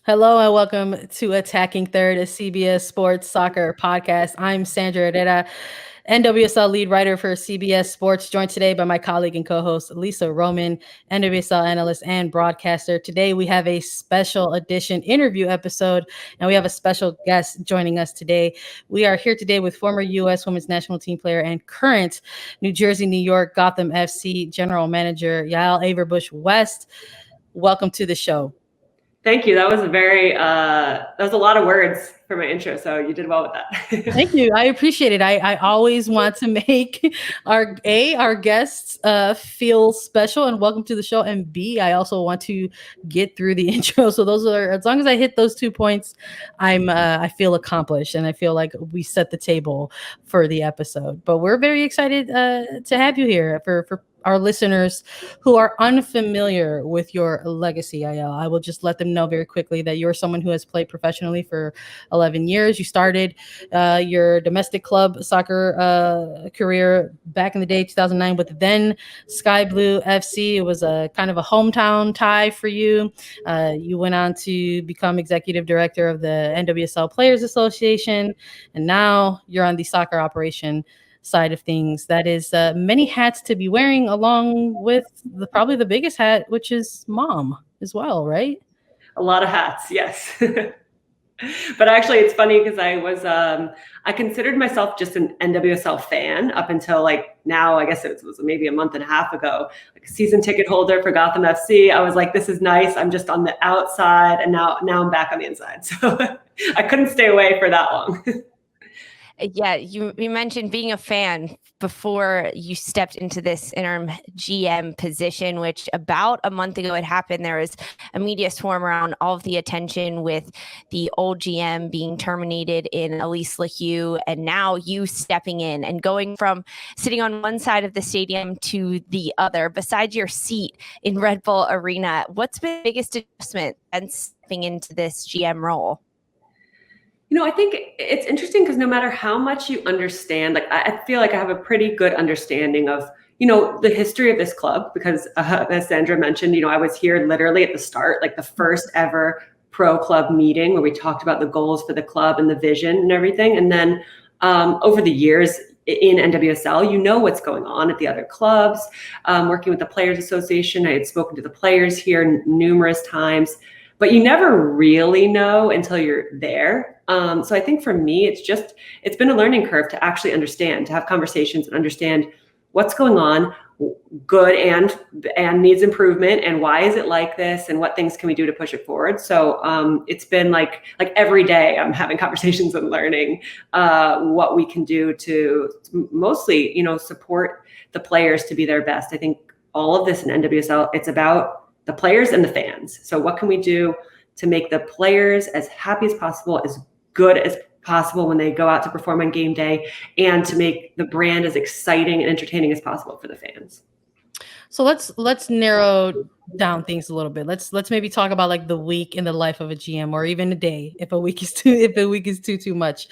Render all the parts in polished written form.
Hello and welcome to Attacking Third, a CBS Sports soccer podcast. I'm Sandra Herrera, NWSL lead writer for CBS Sports, joined today by my colleague and co-host Lisa Roman, NWSL analyst and broadcaster. Today we have a special edition interview episode, and we have a special guest joining us today. We are here today with former U.S. Women's National Team player and current New Jersey, New York, Gotham FC general manager, Yael Averbuch West. Welcome to the show. Thank you. That was that was a lot of words for my intro, so you did well with that. Thank you. I appreciate it. I always want to make our guests feel special and welcome to the show, and B, I also want to get through the intro. So those are, as long as I hit those 2 points, I feel accomplished, and I feel like we set the table for the episode. But we're very excited to have you here for our listeners who are unfamiliar with your legacy, Yael. I will just let them know very quickly that you're someone who has played professionally for 11 years. You started your domestic club soccer career back in the day, 2009, with then Sky Blue FC. It was a kind of a hometown tie for you. You went on to become executive director of the NWSL Players Association, and now you're on the soccer operation side of things. That is many hats to be wearing, along with probably the biggest hat, which is mom as well, right? A lot of hats, yes. But actually, it's funny because I considered myself just an NWSL fan up until like now. I guess it was maybe a month and a half ago. Like a season ticket holder for Gotham FC. I was like, this is nice. I'm just on the outside, and now I'm back on the inside. So I couldn't stay away for that long. Yeah, you mentioned being a fan before you stepped into this interim GM position, which about a month ago it happened. There was a media swarm around all of the attention with the old GM being terminated in Elise LaHue, and now you stepping in and going from sitting on one side of the stadium to the other. Besides your seat in Red Bull Arena, what's been the biggest adjustment and stepping into this GM role? You know, I think it's interesting because no matter how much you understand, like I feel like I have a pretty good understanding of, the history of this club because as Sandra mentioned, I was here literally at the start, like the first ever pro club meeting where we talked about the goals for the club and the vision and everything. And then over the years in NWSL, what's going on at the other clubs, working with the Players Association. I had spoken to the players here numerous times, but you never really know until you're there. So I think for me, it's been a learning curve to actually understand, to have conversations and understand what's going on, good and needs improvement, and why is it like this, and what things can we do to push it forward. So it's been like every day I'm having conversations and learning what we can do to mostly, support the players to be their best. I think all of this in NWSL, it's about the players and the fans. So what can we do to make the players as happy as possible, as good as possible when they go out to perform on game day, and to make the brand as exciting and entertaining as possible for the fans. So let's narrow down things a little bit. Let's maybe talk about like the week in the life of a GM, or even a day if a week is too much,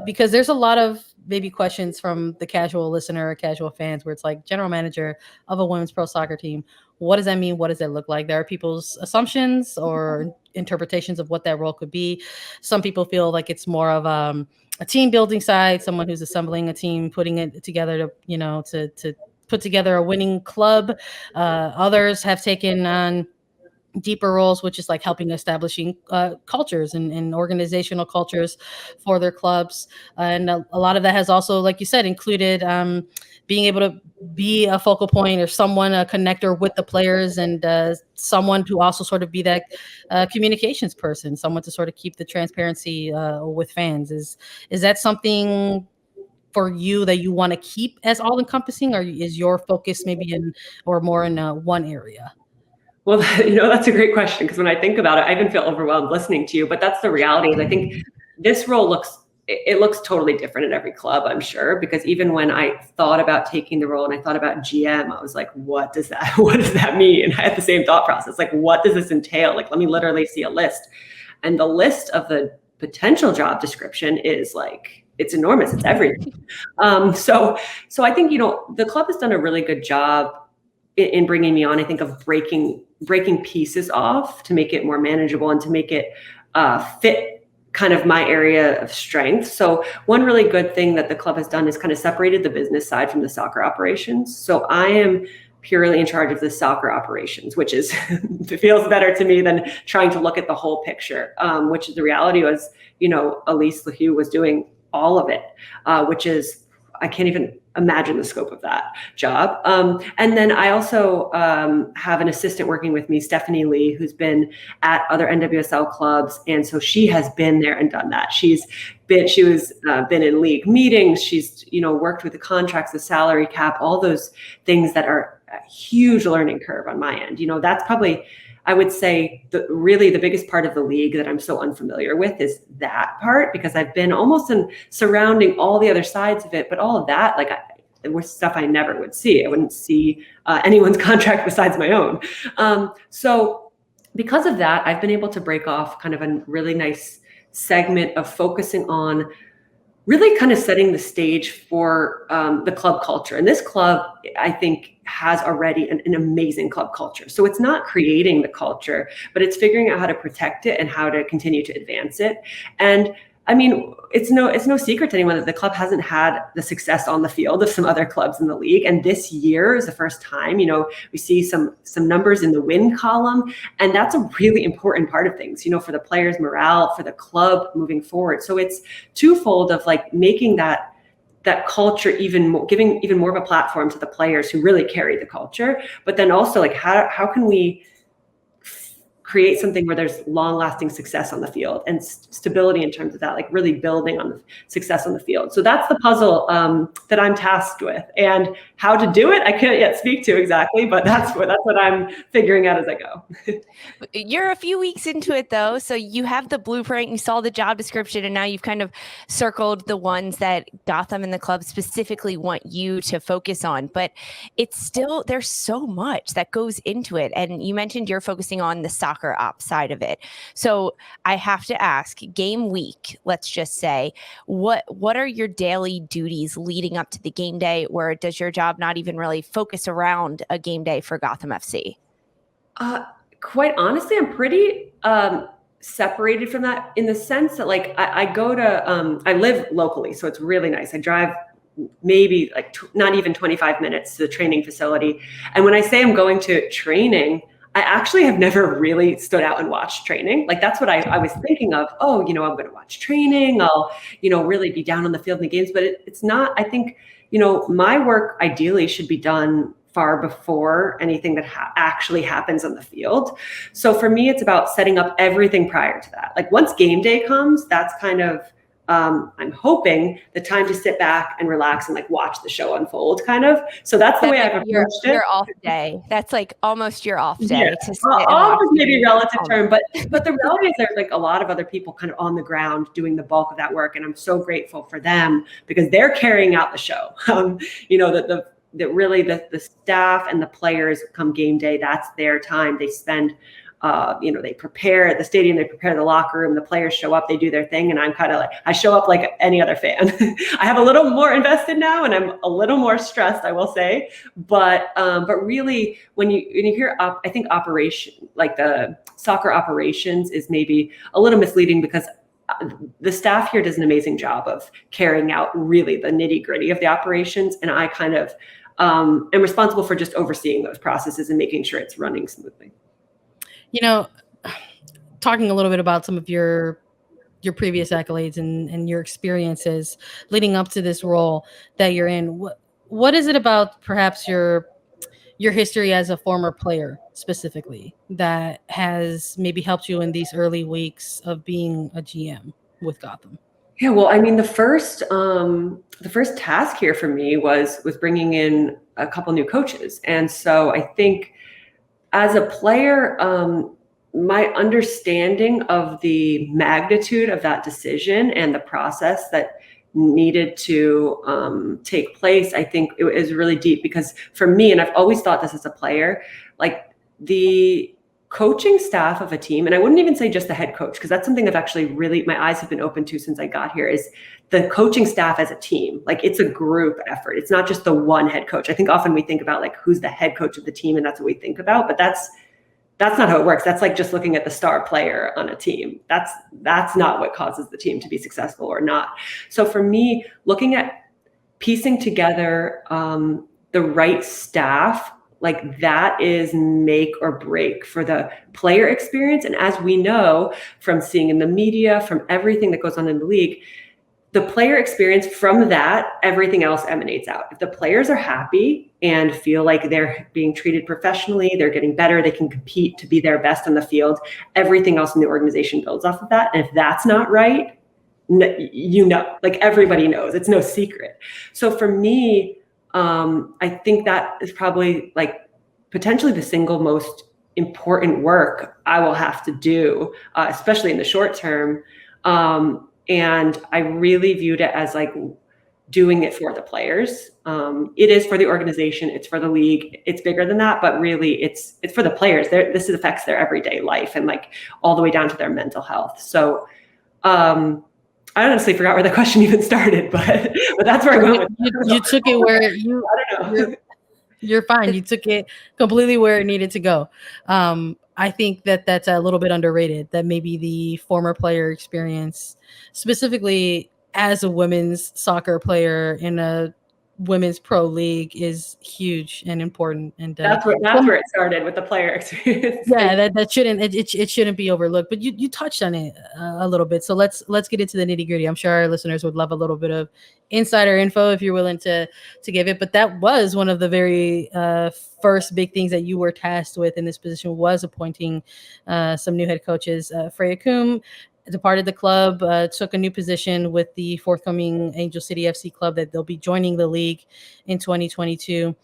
because there's a lot of maybe questions from the casual listener or casual fans where it's like, general manager of a women's pro soccer team, what does that mean? What does it look like? There are people's assumptions or interpretations of what that role could be. Some people feel like it's more of a team building side, someone who's assembling a team, putting it together to put together a winning club. Others have taken on deeper roles, which is like helping establishing cultures and organizational cultures for their clubs. And a lot of that has also, like you said, included being able to be a focal point or someone, a connector with the players, and someone to also sort of be that communications person, someone to sort of keep the transparency with fans. Is that something for you that you want to keep as all encompassing, or is your focus maybe more in one area? Well, that's a great question, because when I think about it, I even feel overwhelmed listening to you, but that's the reality. Is I think this role looks totally different at every club, I'm sure, because even when I thought about taking the role and I thought about GM, I was like, what does that mean? I had the same thought process. Like, what does this entail? Like, let me literally see a list. And the list of the potential job description is like, it's enormous. It's everything. So I think, the club has done a really good job in bringing me on, I think, of breaking breaking pieces off to make it more manageable and to make it fit kind of my area of strength. So one really good thing that the club has done is kind of separated the business side from the soccer operations. So I am purely in charge of the soccer operations, which is it feels better to me than trying to look at the whole picture, which is the reality was, Elise LaHue was doing all of it, which is, I can't even imagine the scope of that job. And then I also have an assistant working with me, Stephanie Lee, who's been at other NWSL clubs. And so she has been there and done that. She was been in league meetings. She's, worked with the contracts, the salary cap, all those things that are a huge learning curve on my end. That's probably, I would say, really the biggest part of the league that I'm so unfamiliar with is that part, because I've been almost surrounding all the other sides of it, but all of that, it was stuff I never would see. I wouldn't see anyone's contract besides my own. So because of that, I've been able to break off kind of a really nice segment of focusing on really kind of setting the stage for the club culture. And this club, I think, has already an amazing club culture. So it's not creating the culture, but it's figuring out how to protect it and how to continue to advance it. And I mean, it's no secret to anyone that the club hasn't had the success on the field of some other clubs in the league. And this year is the first time, we see some numbers in the win column. And that's a really important part of things, for the players' morale, for the club moving forward. So it's twofold of making that culture giving even more of a platform to the players who really carry the culture, but then also how can we create something where there's long-lasting success on the field and stability in terms of that, really building on the success on the field. So that's the puzzle that I'm tasked with, and how to do it, I can't yet speak to exactly, but that's what I'm figuring out as I go. You're a few weeks into it though, so you have the blueprint, you saw the job description, and now you've kind of circled the ones that Gotham and the club specifically want you to focus on. But it's still, there's so much that goes into it, and you mentioned you're focusing on the soccer ops side of it. So I have to ask, game week, let's just say, what are your daily duties leading up to the game day, or does your job not even really focus around a game day for Gotham FC? Quite honestly, I'm pretty separated from that in the sense that I go to, I live locally, so it's really nice. I drive maybe not even 25 minutes to the training facility. And when I say I'm going to training, I actually have never really stood out and watched training. That's what I was thinking of. Oh, I'm going to watch training. I'll, really be down on the field in the games, but it's not, I think, my work ideally should be done far before anything that actually happens on the field. So for me, it's about setting up everything prior to that. Once game day comes, that's kind of, I'm hoping the time to sit back and relax and watch the show unfold kind of. So that's the way I've approached it. Your off day. That's almost your off day. Yeah. To sit off is maybe a relative term, but the reality is there's a lot of other people kind of on the ground doing the bulk of that work. And I'm so grateful for them because they're carrying out the show. That really the staff and the players come game day, that's their time. They spend they prepare the stadium, they prepare the locker room, the players show up, they do their thing. And I'm kind of I show up like any other fan. I have a little more invested now and I'm a little more stressed, I will say. But really when you hear I think operation, the soccer operations is maybe a little misleading because the staff here does an amazing job of carrying out really the nitty gritty of the operations. And I kind of am responsible for just overseeing those processes and making sure it's running smoothly. Talking a little bit about some of your previous accolades and your experiences leading up to this role that you're in, what is it about perhaps your history as a former player specifically that has maybe helped you in these early weeks of being a GM with Gotham? Yeah, well, I mean, the first task here for me was bringing in a couple new coaches. And so I think as a player, my understanding of the magnitude of that decision and the process that needed to take place, I think it is really deep because for me, and I've always thought this as a player, the coaching staff of a team, and I wouldn't even say just the head coach, because that's something I've actually really, my eyes have been open to since I got here, is the coaching staff as a team. It's a group effort. It's not just the one head coach. I think often we think about who's the head coach of the team and that's what we think about, but that's that's not how it works. That's like just looking at the star player on a team. That's not what causes the team to be successful or not. So for me, looking at piecing together the right staff, like that is make or break for the player experience. And as we know from seeing in the media, from everything that goes on in the league, the player experience, from that, everything else emanates out. If the players are happy and feel like they're being treated professionally, they're getting better, they can compete to be their best on the field, everything else in the organization builds off of that. And if that's not right, like everybody knows, it's no secret. So for me, I think that is probably like potentially the single most important work I will have to do, especially in the short term. And I really viewed it as like doing it for the players. It is for the organization, it's for the league, it's bigger than that, but really it's for the players. This affects their everyday life and like all the way down to their mental health. So I honestly forgot where the question even started, but that's where I went with you took it where you I don't know. you're fine. You took it completely where it needed to go. I think that that's a little bit underrated, that maybe the former player experience, specifically as a women's soccer player in a women's pro league, is huge and important. And that's where it started, with the player experience. Yeah, that shouldn't it shouldn't be overlooked. But you touched on it a little bit. So let's get into the nitty gritty. I'm sure our listeners would love a little bit of insider info if you're willing to give it. But that was one of the very first big things that you were tasked with in this position, was appointing some new head coaches. Freya Coombe departed the club, took a new position with the forthcoming Angel City FC club that they'll be joining the league in 2022.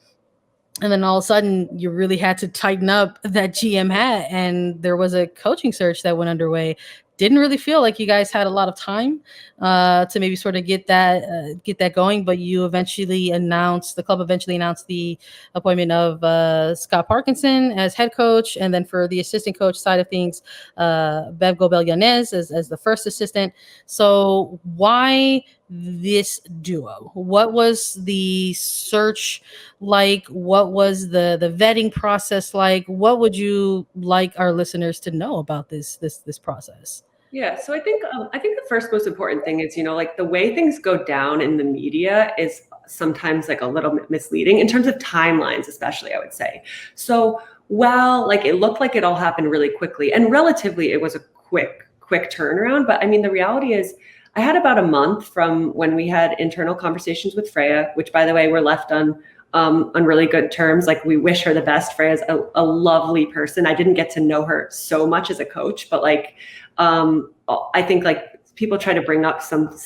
And then all of a sudden, you really had to tighten up that GM hat, and there was a coaching search that went underway. Didn't really feel like you guys had a lot of time to maybe sort of get that going, but the club eventually announced the appointment of Scott Parkinson as head coach, and then for the assistant coach side of things, Bev Goebel Yanez as the first assistant. So why this duo? What was the search like? What was the vetting process like? What would you like our listeners to know about this process? Yeah, so I think the first most important thing is, like the way things go down in the media is sometimes like a little bit misleading in terms of timelines, especially, I would say. So while like it looked like it all happened really quickly, and relatively it was a quick turnaround, but I mean, the reality is I had about a month from when we had internal conversations with Freya, which, by the way, were left on really good terms. Like, we wish her the best. Freya's a lovely person. I didn't get to know her so much as a coach, but like, I think like people try to bring up some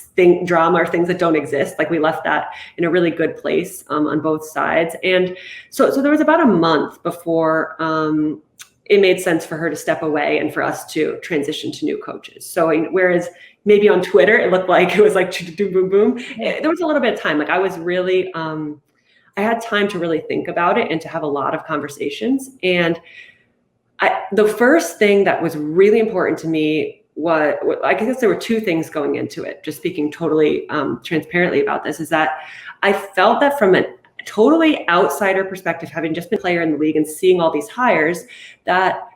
drama or things that don't exist. Like, we left that in a really good place on both sides. And so there was about a month before it made sense for her to step away and for us to transition to new coaches. So whereas maybe on Twitter, it looked like it was like boom, boom, there was a little bit of time. Like, I was really, I had time to really think about it and to have a lot of conversations. And the first thing that was really important to me was, I guess there were two things going into it, just speaking totally transparently about this, is that I felt that from a totally outsider perspective, having just been a player in the league and seeing all these hires, that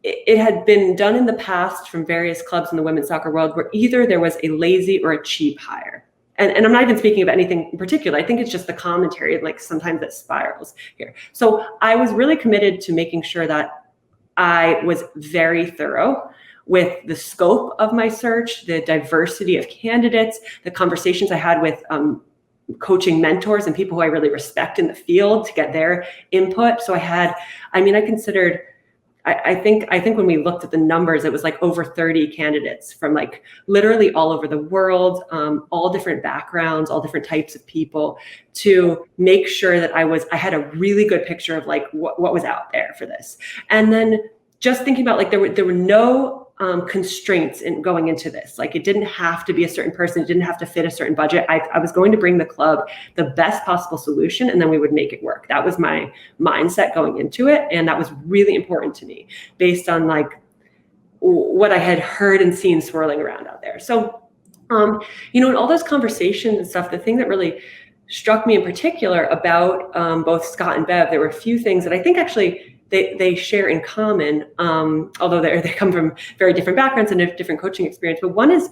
it had been done in the past from various clubs in the women's soccer world where either there was a lazy or a cheap hire. And I'm not even speaking of anything in particular. I think it's just the commentary, like sometimes it spirals here. So I was really committed to making sure that I was very thorough with the scope of my search, the diversity of candidates, the conversations I had with coaching mentors and people who I really respect in the field to get their input. So I think when we looked at the numbers, it was like over 30 candidates from like literally all over the world, all different backgrounds, all different types of people, to make sure that I had a really good picture of like what was out there for this. And then just thinking about like there were no constraints in going into this. Like, it didn't have to be a certain person. It didn't have to fit a certain budget. I was going to bring the club the best possible solution, and then we would make it work. That was my mindset going into it. And that was really important to me based on like what I had heard and seen swirling around out there. So, in all those conversations and stuff, the thing that really struck me in particular about both Scott and Bev, there were a few things that I think actually they share in common, although they come from very different backgrounds and a different coaching experience. But one is,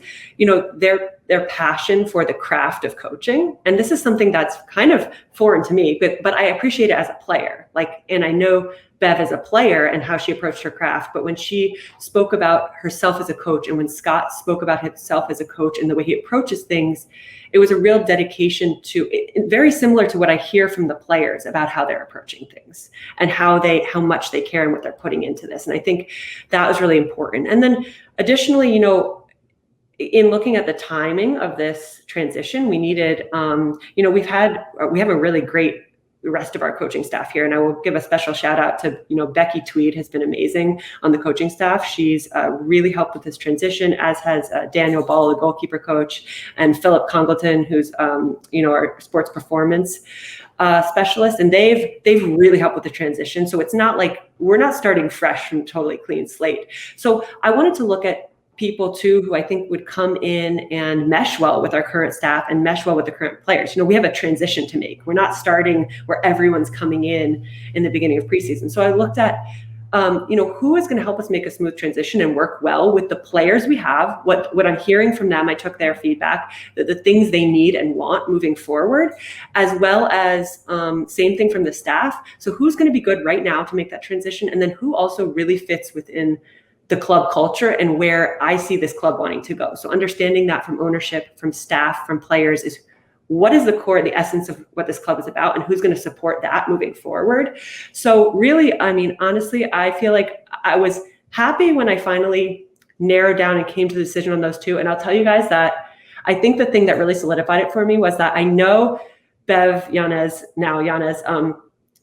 their passion for the craft of coaching. And this is something that's kind of foreign to me, but I appreciate it as a player. And I know Bev as a player and how she approached her craft. But when she spoke about herself as a coach, and when Scott spoke about himself as a coach and the way he approaches things, it was a real dedication to, very similar to what I hear from the players about how they're approaching things and how much they care and what they're putting into this. And I think that was really important. And then additionally, in looking at the timing of this transition, we needed, we have a really great rest of our coaching staff here. And I will give a special shout out to, Becky Tweed has been amazing on the coaching staff. She's really helped with this transition, as has Daniel Ball, the goalkeeper coach, and Philip Congleton, who's, our sports performance specialist. And they've really helped with the transition. So it's not like we're not starting fresh from totally clean slate. So I wanted to look at people too who I think would come in and mesh well with our current staff and mesh well with the current players. We have a transition to make. We're not starting where everyone's coming in the beginning of preseason. So I looked at, who is going to help us make a smooth transition and work well with the players we have, what I'm hearing from them. I took their feedback, the things they need and want moving forward, as well as same thing from the staff. So who's going to be good right now to make that transition? And then who also really fits within the club culture and where I see this club wanting to go. So understanding that from ownership, from staff, from players, is what is the core, the essence of what this club is about, and who's going to support that moving forward. So really, honestly, I feel like I was happy when I finally narrowed down and came to the decision on those two. And I'll tell you guys that I think the thing that really solidified it for me was that I know Yanez,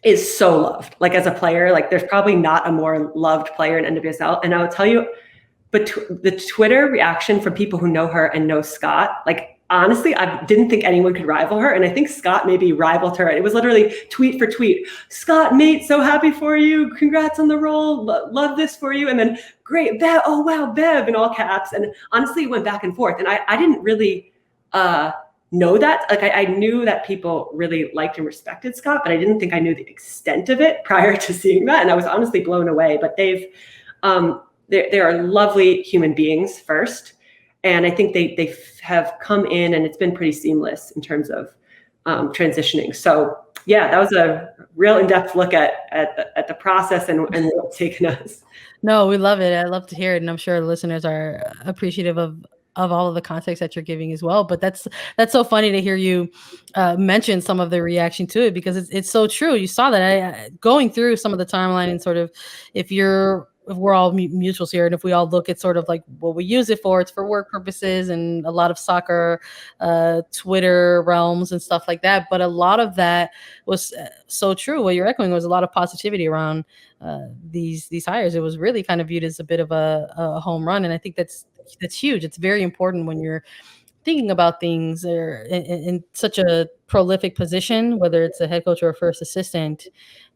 is so loved. As a player, there's probably not a more loved player in NWSL. And I will tell you, but the Twitter reaction from people who know her and know Scott, honestly, I didn't think anyone could rival her. And I think Scott maybe rivaled her. It was literally tweet for tweet. Scott, mate, so happy for you. Congrats on the role. Love this for you. And then, great, Bev. Oh, wow, Bev, in all caps. And honestly, it went back and forth. And I didn't really know that. I knew that people really liked and respected Scott, but I didn't think I knew the extent of it prior to seeing that. And I was honestly blown away. But they are lovely human beings first. And I think they have come in, and it's been pretty seamless in terms of transitioning. So yeah, that was a real in-depth look at the process and where it's taken us. No, we love it. I love to hear it. And I'm sure the listeners are appreciative of all of the context that you're giving as well. But that's so funny to hear you mention some of the reaction to it, because it's so true. You saw that going through some of the timeline, and sort of if we're all mutuals here, and if we all look at sort of what we use it for, it's for work purposes and a lot of soccer, Twitter realms and stuff like that. But a lot of that was so true. What you're echoing was a lot of positivity around these hires. It was really kind of viewed as a bit of a home run. And I think that's huge. It's very important when you're thinking about things in such a prolific position, whether it's a head coach or a first assistant,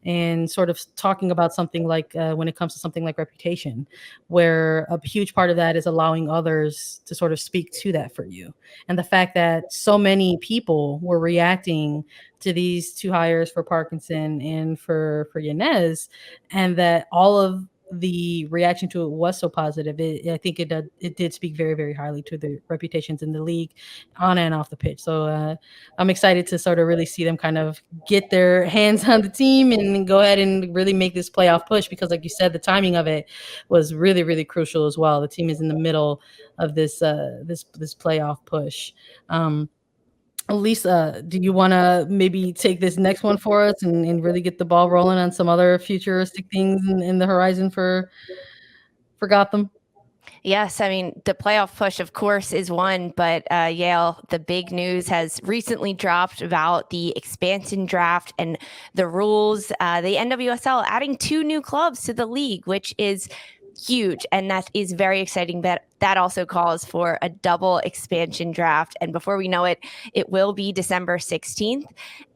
and sort of talking about something like when it comes to something like reputation, where a huge part of that is allowing others to sort of speak to that for you. And the fact that so many people were reacting to these two hires for Parkinson and for Yanez, and that all of the reaction to it was so positive. I think it did speak very, very highly to the reputations in the league on and off the pitch. So I'm excited to sort of really see them kind of get their hands on the team and go ahead and really make this playoff push, because like you said, the timing of it was really, really crucial as well. The team is in the middle of this playoff push. Lisa, do you want to maybe take this next one for us and really get the ball rolling on some other futuristic things in the horizon for Gotham? Yes, the playoff push, of course, is one, but Yael, the big news has recently dropped about the expansion draft and the rules. The NWSL adding 2 new clubs to the league, which is huge, and that is very exciting. But that also calls for a double expansion draft, and before we know it, it will be December 16th,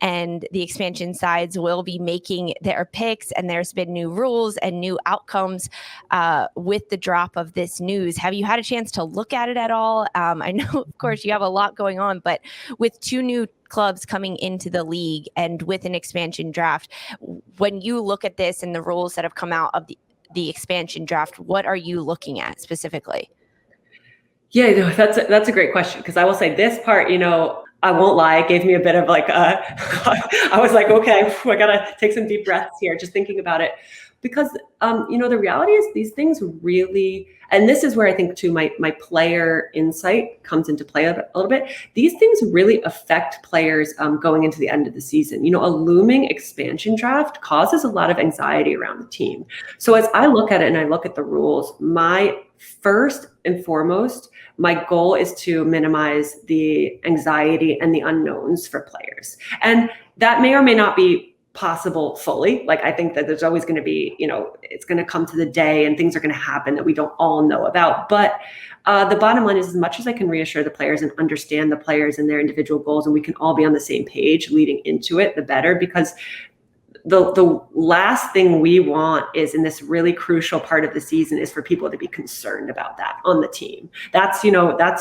and the expansion sides will be making their picks, and there's been new rules and new outcomes with the drop of this news. Have you had a chance to look at it at all? I know, of course, you have a lot going on, but with 2 new clubs coming into the league and with an expansion draft. When you look at this and the rules that have come out of the expansion draft, what are you looking at specifically? Yeah, no, that's a great question, because I will say this part, I won't lie, it gave me a bit of like I was like, okay, I gotta take some deep breaths here, just thinking about it, because the reality is these things really, and this is where I think too my player insight comes into play a little bit. These things really affect players going into the end of the season. A looming expansion draft causes a lot of anxiety around the team. So as I look at it and I look at the rules, my first and foremost, my goal is to minimize the anxiety and the unknowns for players. And that may or may not be possible fully. Like, I think that there's always going to be, it's going to come to the day and things are going to happen that we don't all know about. But the bottom line is, as much as I can reassure the players and understand the players and their individual goals, and we can all be on the same page leading into it, the better, because the last thing we want is, in this really crucial part of the season, is for people to be concerned about that on the team. That's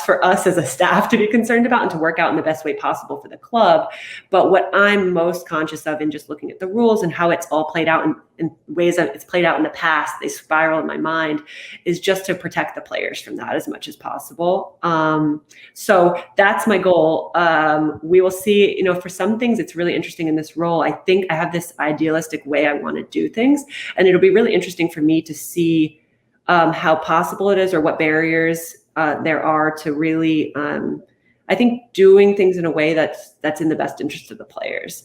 for us as a staff to be concerned about and to work out in the best way possible for the club. But what I'm most conscious of in just looking at the rules and how it's all played out in ways that it's played out in the past, they spiral in my mind, is just to protect the players from that as much as possible. So that's my goal. We will see, for some things, it's really interesting in this role. I think I have this idealistic way I want to do things, and it'll be really interesting for me to see how possible it is, or what barriers there are to really, I think, doing things in a way that's in the best interest of the players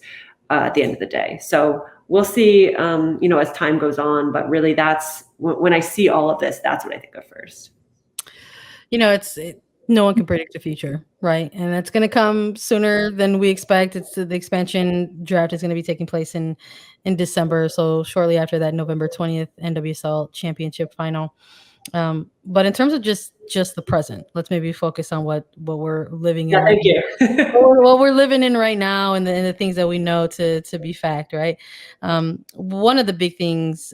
at the end of the day. So we'll see, as time goes on, but really that's when I see all of this, that's what I think of first. No one can predict the future, right? And it's going to come sooner than we expect. It's the expansion draft is going to be taking place in December. So shortly after that, November 20th, NWSL championship final. But in terms of just the present, let's maybe focus on what we're living in. Thank you. What we're living in right now, and the things that we know to be fact, right? One of the big things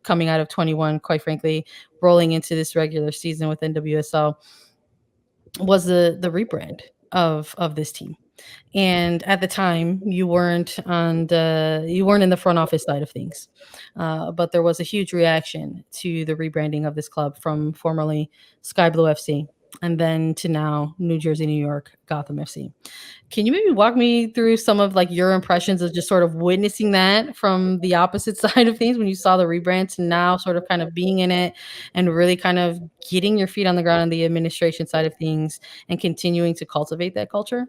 coming out of 21, quite frankly, rolling into this regular season with NWSL, was the rebrand of this team. And at the time, you weren't in the front office side of things, but there was a huge reaction to the rebranding of this club from formerly Sky Blue FC and then to now New Jersey, New York, Gotham FC. Can you maybe walk me through some of like your impressions of just sort of witnessing that from the opposite side of things when you saw the rebrand to now sort of kind of being in it and really kind of getting your feet on the ground on the administration side of things and continuing to cultivate that culture?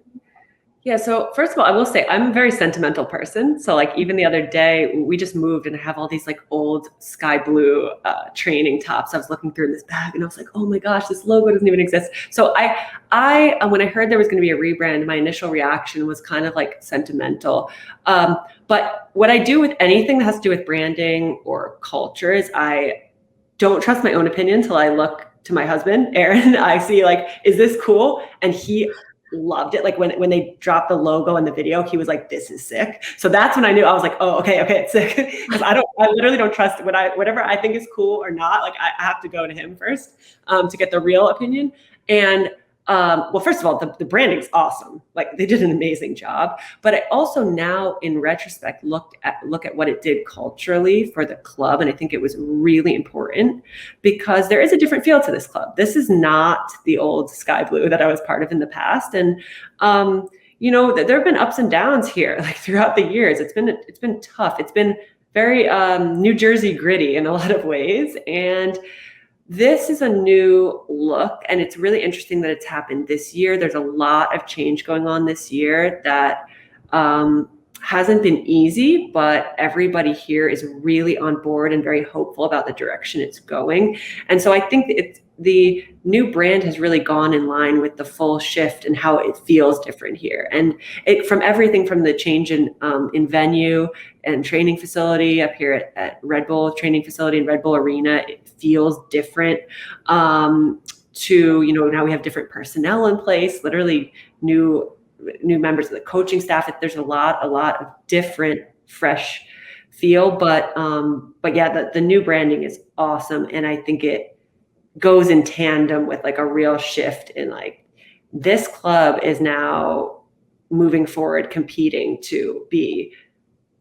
Yeah. So first of all, I will say I'm a very sentimental person. So like even the other day, we just moved and I have all these like old sky blue training tops. I was looking through in this bag and I was like, oh my gosh, this logo doesn't even exist. So I when I heard there was going to be a rebrand, my initial reaction was kind of like sentimental. But what I do with anything that has to do with branding or culture is I don't trust my own opinion until I look to my husband, Aaron. I see like, is this cool? And he loved it. Like when they dropped the logo in the video, he was like, this is sick. So that's when I knew. I was like, oh, okay, it's sick. Because I literally don't trust whatever I think is cool or not. Like I have to go to him first to get the real opinion. And well, first of all, the branding is awesome. Like they did an amazing job. But I also now, in retrospect, look at what it did culturally for the club, and I think it was really important because there is a different feel to this club. This is not the old Sky Blue that I was part of in the past, and there have been ups and downs here, like throughout the years. It's been tough. It's been very New Jersey gritty in a lot of ways, and this is a new look, and it's really interesting that it's happened this year. There's a lot of change going on this year that hasn't been easy, but everybody here is really on board and very hopeful about the direction it's going. And so I think the new brand has really gone in line with the full shift and how it feels different here. And from everything from the change in venue and training facility up here at Red Bull training facility and Red Bull Arena, it feels different to, now we have different personnel in place, literally new members of the coaching staff. There's a lot of different, fresh feel, but yeah, the new branding is awesome. And I think it goes in tandem with like a real shift in like this club is now moving forward, competing to be,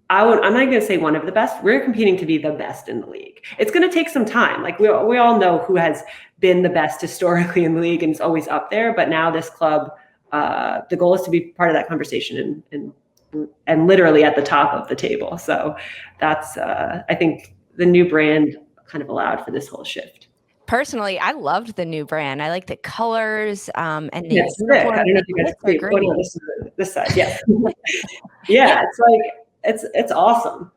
I'm not going to say one of the best. We're competing to be the best in the league. It's going to take some time. Like we all know who has been the best historically in the league and is always up there. But now this club, the goal is to be part of that conversation and literally at the top of the table. So that's, I think the new brand kind of allowed for this whole shift. Personally, I loved the new brand. I like the colors and the uniform. I don't know if you guys see this side. Yeah. Yeah. It's like, it's awesome.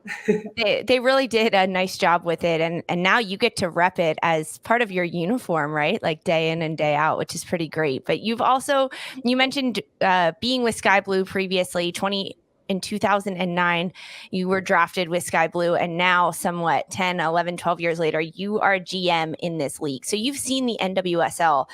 They really did a nice job with it. And now you get to rep it as part of your uniform, right? Like day in and day out, which is pretty great. But you mentioned being with Sky Blue previously, in 2009, you were drafted with Sky Blue, and now somewhat 10, 11, 12 years later, you are a GM in this league. So you've seen the NWSL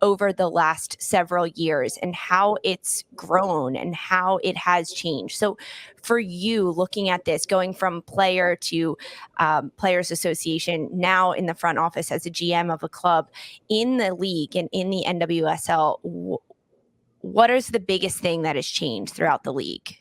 over the last several years and how it's grown and how it has changed. So for you, looking at this, going from player to Players Association, now in the front office as a GM of a club in the league and in the NWSL, what is the biggest thing that has changed throughout the league?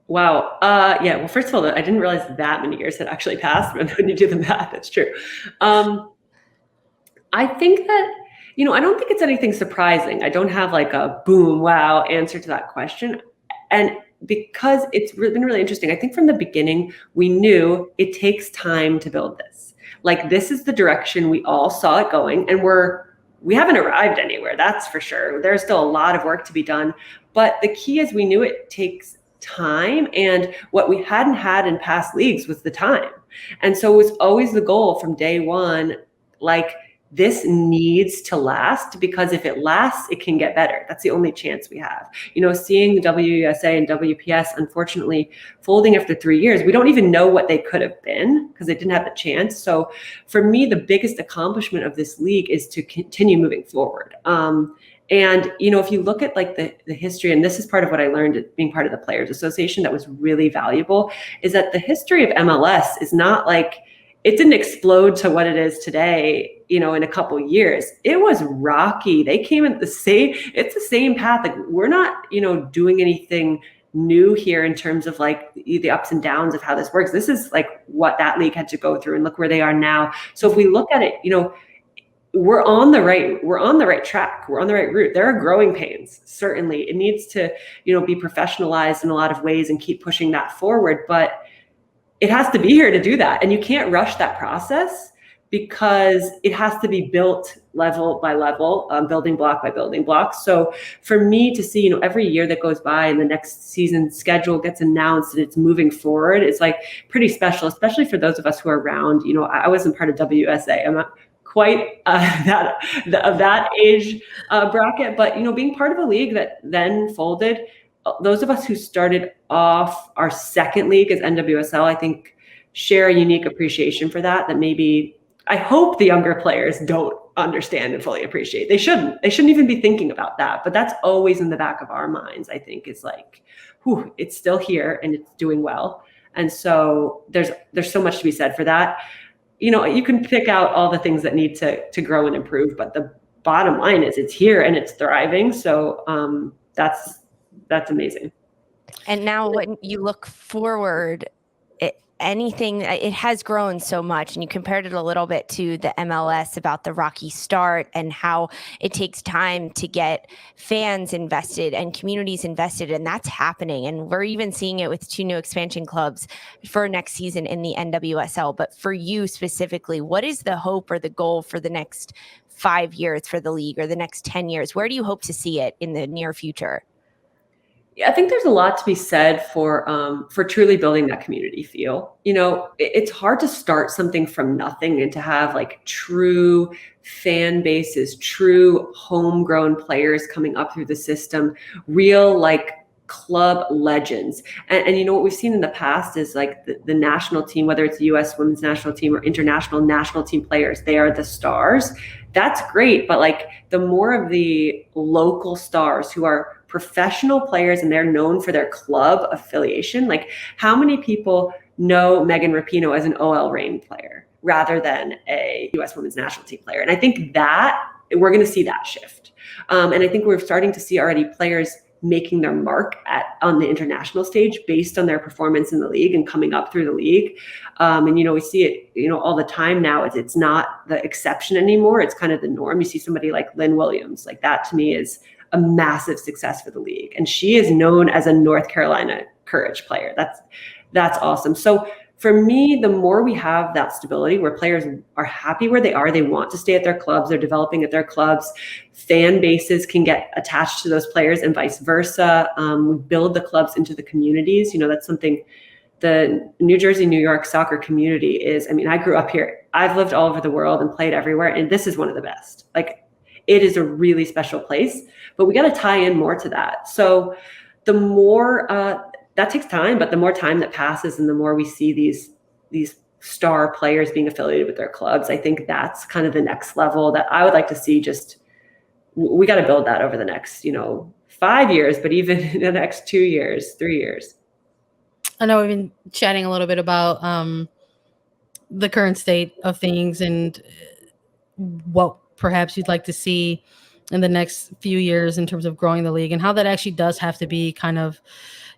Wow. Yeah. Well, first of all, I didn't realize that many years had actually passed. But when you do the math, it's true. I think that, I don't think it's anything surprising. I don't have like a boom, wow answer to that question. And because it's been really interesting, I think from the beginning, we knew it takes time to build this. Like this is the direction we all saw it going, and we haven't arrived anywhere. That's for sure. There's still a lot of work to be done. But the key is we knew it takes time, and what we hadn't had in past leagues was the time. And so it was always the goal from day one, like this needs to last, because if it lasts, it can get better. That's the only chance we have. Seeing the WUSA and WPS, unfortunately, folding after 3 years, we don't even know what they could have been because they didn't have the chance. So for me, the biggest accomplishment of this league is to continue moving forward. And, if you look at like the history, and this is part of what I learned being part of the Players Association that was really valuable, is that the history of MLS is not like, it didn't explode to what it is today, in a couple of years. It was rocky. They came at it's the same path. Like we're not, doing anything new here in terms of like the ups and downs of how this works. This is like what that league had to go through, and look where they are now. So if we look at it, we're on the right track. We're on the right route. There are growing pains. Certainly it needs to, be professionalized in a lot of ways and keep pushing that forward, but it has to be here to do that. And you can't rush that process because it has to be built level by level, building block by building block. So for me to see, every year that goes by and the next season schedule gets announced and it's moving forward, it's like pretty special, especially for those of us who are around. I wasn't part of WSA. I'm not quite that age bracket, but being part of a league that then folded, those of us who started off our second league as NWSL, I think share a unique appreciation for that maybe I hope the younger players don't understand and fully appreciate. They shouldn't even be thinking about that, but that's always in the back of our minds. I think it's like, whew, it's still here and it's doing well. And so there's so much to be said for that. You can pick out all the things that need to grow and improve, but the bottom line is it's here and it's thriving. So that's amazing. And now when you look forward, it has grown so much, and you compared it a little bit to the MLS about the rocky start and how it takes time to get fans invested and communities invested, and that's happening. And we're even seeing it with 2 new expansion clubs for next season in the NWSL. But for you specifically, what is the hope or the goal for the next 5 years for the league, or the next 10 years? Where do you hope to see it in the near future? Yeah, I think there's a lot to be said for truly building that community feel. It's hard to start something from nothing and to have like true fan bases, true homegrown players coming up through the system, real like club legends. And what we've seen in the past is like the national team, whether it's the U.S. women's national team or international national team players, they are the stars. That's great. But like the more of the local stars who are professional players and they're known for their club affiliation, like how many people know Megan Rapinoe as an OL Reign player rather than a U.S. women's national team player? And I think that we're going to see that shift. And I think we're starting to see already players making their mark on the international stage based on their performance in the league and coming up through the league. And, you know, we see it, you know, all the time now. It's not the exception anymore. It's kind of the norm. You see somebody like Lynn Williams, like that to me is a massive success for the league. And she is known as a North Carolina Courage player. That's awesome. So for me, the more we have that stability where players are happy where they are, they want to stay at their clubs, they're developing at their clubs, fan bases can get attached to those players and vice versa. We build the clubs into the communities. You know, that's something the New Jersey, New York soccer community is. I mean, I grew up here. I've lived all over the world and played everywhere. And this is one of the best. Like, it is a really special place, but we got to tie in more to that. So the more, that takes time, but the more time that passes and the more we see these star players being affiliated with their clubs, I think that's kind of the next level that I would like to see. Just, we got to build that over the next, you know, 5 years, but even in the next 2 years, 3 years. I know we've been chatting a little bit about the current state of things and what perhaps you'd like to see in the next few years in terms of growing the league and how that actually does have to be kind of,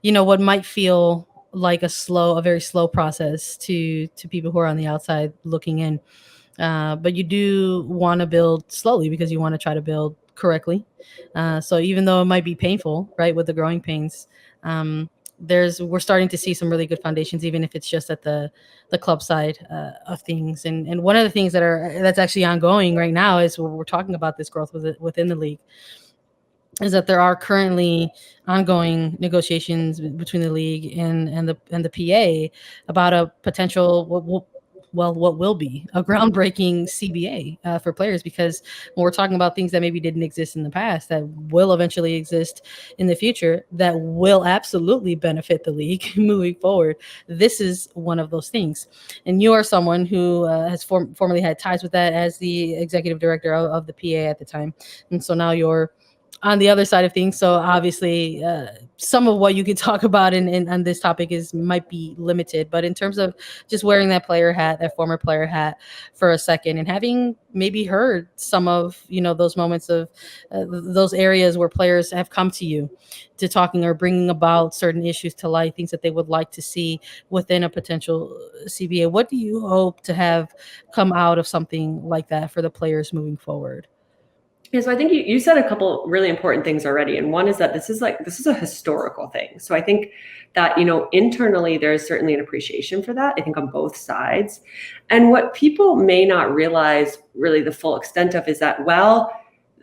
you know, what might feel like a very slow process to people who are on the outside looking in. But you do want to build slowly because you want to try to build correctly. So even though it might be painful, right, with the growing pains, we're starting to see some really good foundations, even if it's just at the club side of things. And one of the things that's actually ongoing right now is we're talking about this growth within the league, is that there are currently ongoing negotiations between the league and the PA about a potential what will be a groundbreaking CBA for players, because when we're talking about things that maybe didn't exist in the past that will eventually exist in the future that will absolutely benefit the league moving forward, this is one of those things. And you are someone who has formerly had ties with that as the executive director of the PA at the time, and so now you're on the other side of things. So obviously some of what you can talk about on this topic might be limited, but in terms of just wearing that former player hat for a second and having maybe heard some of, you know, those moments of those areas where players have come to you to talking or bringing about certain issues to light, things that they would like to see within a potential CBA. What do you hope to have come out of something like that for the players moving forward? Yeah, so I think you said a couple really important things already. And one is that this is a historical thing. So I think that, you know, internally, there's certainly an appreciation for that, I think, on both sides. And what people may not realize really the full extent of is that, well,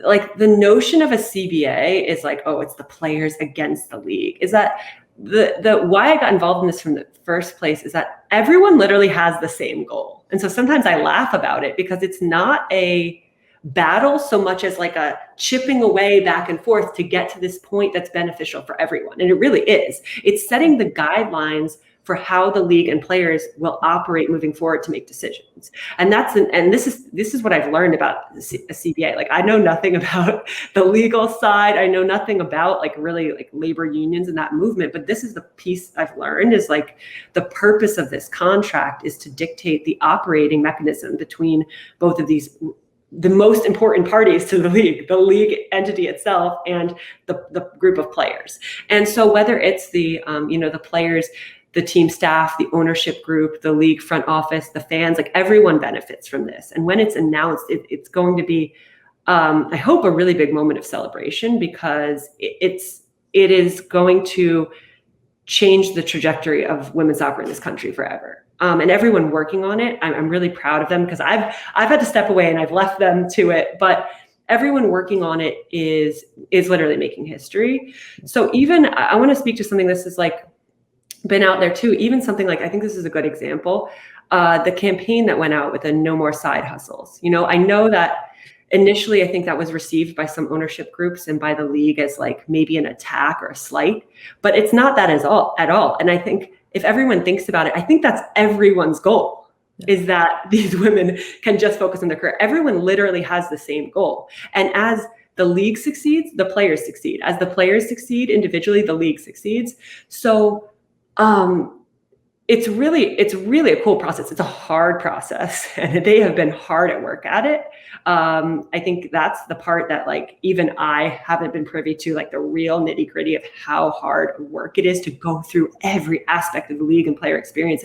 like the notion of a CBA is like, oh, it's the players against the league. Is that the why I got involved in this from the first place is that everyone literally has the same goal. And so sometimes I laugh about it because it's not a battle so much as like a chipping away back and forth to get to this point that's beneficial for everyone. And it really is. It's setting the guidelines for how the league and players will operate moving forward to make decisions. And this is what I've learned about a CBA. Like, I know nothing about the legal side. I know nothing about like really like labor unions and that movement, but this is the piece I've learned is like the purpose of this contract is to dictate the operating mechanism between both of these, the most important parties to the league entity itself and the group of players. And so whether it's the players, the team staff, the ownership group, the league front office, the fans, like everyone benefits from this. And when it's announced, it's going to be, I hope, a really big moment of celebration, because it is going to change the trajectory of women's soccer in this country forever. And everyone working on it, I'm really proud of them, because I've had to step away and I've left them to it, but everyone working on it is literally making history. So even I want to speak to something this is like been out there too, even something like, I think this is a good example, the campaign that went out with the No More Side Hustles. You know, I know that initially, I think that was received by some ownership groups and by the league as like maybe an attack or a slight, but it's not that at all. And I think if everyone thinks about it, I think that's everyone's goal, is that these women can just focus on their career. Everyone literally has the same goal. And as the league succeeds, the players succeed. As the players succeed individually, the league succeeds. So it's really a cool process. It's a hard process, and they have been hard at work at it. I think that's the part that like even I haven't been privy to, like the real nitty gritty of how hard work it is to go through every aspect of the league and player experience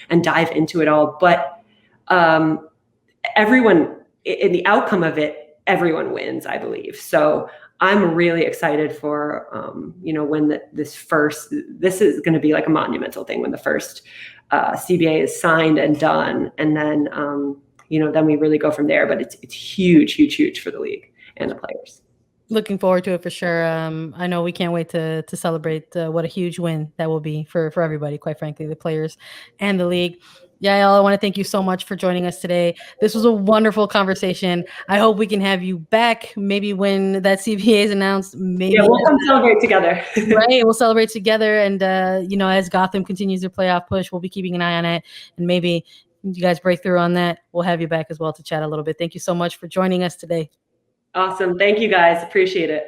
and dive into it all. But everyone in the outcome of it, everyone wins, I believe. So I'm really excited for, when this is going to be like a monumental thing when the first CBA is signed and done. And then, then we really go from there. But it's huge for the league and the players. Looking forward to it for sure. I know we can't wait to celebrate what a huge win that will be for everybody, quite frankly, the players and the league. Yael, I want to thank you so much for joining us today. This was a wonderful conversation. I hope we can have you back maybe when that CBA is announced. Maybe we'll come celebrate together. Right, we'll celebrate together. And, as Gotham continues their playoff push, we'll be keeping an eye on it. And maybe you guys break through on that. We'll have you back as well to chat a little bit. Thank you so much for joining us today. Awesome. Thank you, guys. Appreciate it.